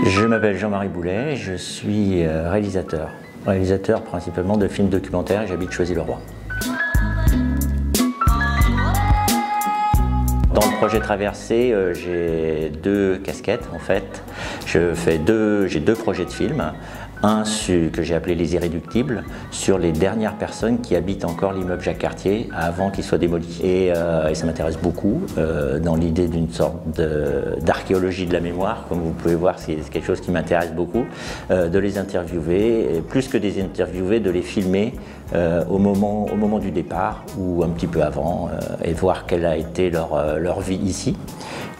Je m'appelle Jean-Marie Boulet, je suis réalisateur principalement de films documentaires et j'habite Choisy-le-Roi. Dans le projet Traversée, j'ai deux casquettes en fait. J'ai deux projets de films. Un que j'ai appelé Les Irréductibles, sur les dernières personnes qui habitent encore l'immeuble Jacques Cartier avant qu'il soit démoli. Et ça m'intéresse beaucoup dans l'idée d'une sorte d'archéologie de la mémoire. Comme vous pouvez voir, c'est quelque chose qui m'intéresse beaucoup, de les interviewer, et plus que des interviewer, de les filmer au moment du départ ou un petit peu avant, et voir quelle a été leur vie ici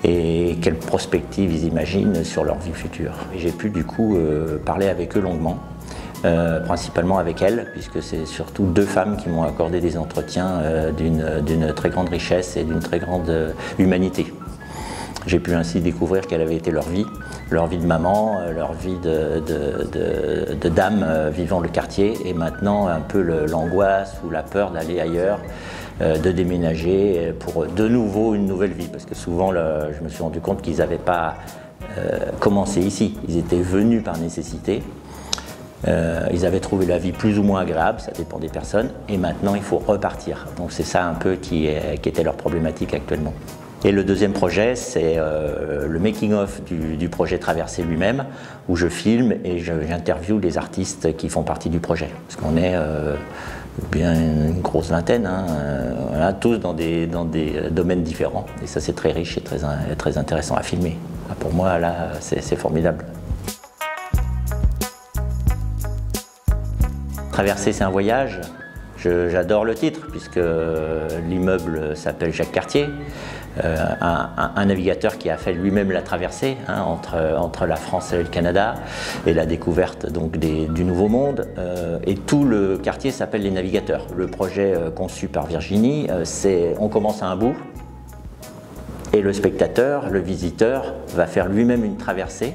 et quelle prospective ils imaginent sur leur vie future. J'ai pu du coup parler avec eux longuement, principalement avec elles, puisque c'est surtout deux femmes qui m'ont accordé des entretiens d'une très grande richesse et d'une très grande humanité. J'ai pu ainsi découvrir quelle avait été leur vie de maman, leur vie de dame vivant le quartier, et maintenant un peu l'angoisse ou la peur d'aller ailleurs, de déménager pour de nouveau une nouvelle vie. Parce que souvent, je me suis rendu compte qu'ils n'avaient pas commencé ici, ils étaient venus par nécessité. Ils avaient trouvé la vie plus ou moins agréable, ça dépend des personnes, et maintenant il faut repartir. Donc c'est ça un peu qui était leur problématique actuellement. Et le deuxième projet, c'est le making-of du projet Traversée lui-même, où je filme et j'interviewe les artistes qui font partie du projet. Parce qu'on est bien une grosse vingtaine, hein, voilà, tous dans des domaines différents. Et ça, c'est très riche et très intéressant à filmer. Pour moi, là, c'est formidable. Traversée, c'est un voyage. J'adore le titre, puisque l'immeuble s'appelle Jacques Cartier. Un navigateur qui a fait lui-même la traversée entre la France et le Canada, et la découverte donc du Nouveau Monde, et tout le quartier s'appelle Les Navigateurs. Le projet conçu par Virginie, on commence à un bout et le spectateur, le visiteur, va faire lui-même une traversée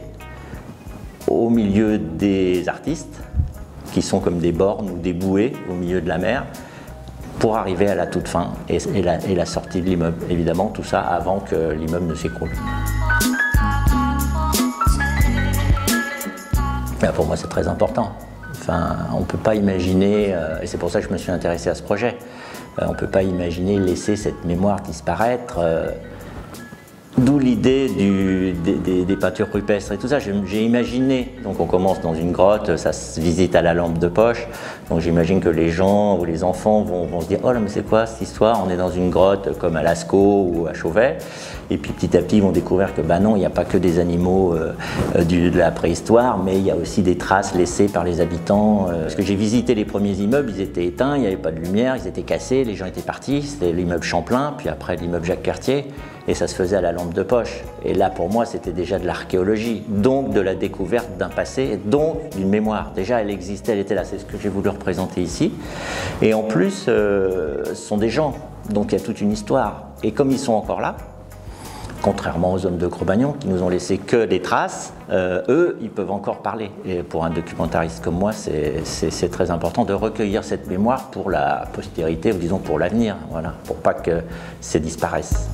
au milieu des artistes qui sont comme des bornes ou des bouées au milieu de la mer, pour arriver à la toute fin et la sortie de l'immeuble. Évidemment, tout ça avant que l'immeuble ne s'écroule. Pour moi, c'est très important. Enfin, on ne peut pas imaginer, et c'est pour ça que je me suis intéressé à ce projet, on ne peut pas imaginer laisser cette mémoire disparaître. D'où l'idée des peintures rupestres et tout ça. J'ai imaginé, donc on commence dans une grotte, ça se visite à la lampe de poche, donc j'imagine que les gens ou les enfants vont se dire « Oh là, mais c'est quoi cette histoire? On est dans une grotte comme à Lascaux ou à Chauvet ». Et puis petit à petit, ils vont découvrir que bah non, il n'y a pas que des animaux de la préhistoire, mais il y a aussi des traces laissées par les habitants. Parce que j'ai visité les premiers immeubles, ils étaient éteints, il n'y avait pas de lumière, ils étaient cassés, les gens étaient partis. C'était l'immeuble Champlain, puis après l'immeuble Jacques Cartier, et ça se faisait à la lampe de poche. Et là, pour moi, c'était déjà de l'archéologie, donc de la découverte d'un passé, donc d'une mémoire. Déjà, elle existait, elle était là, c'est ce que j'ai voulu représenter ici. Et en plus, ce sont des gens, donc il y a toute une histoire. Et comme ils sont encore là, contrairement aux hommes de Cro-Magnon qui nous ont laissé que des traces, eux, ils peuvent encore parler. Et pour un documentariste comme moi, c'est très important de recueillir cette mémoire pour la postérité, ou disons pour l'avenir, voilà, pour pas que ça disparaisse.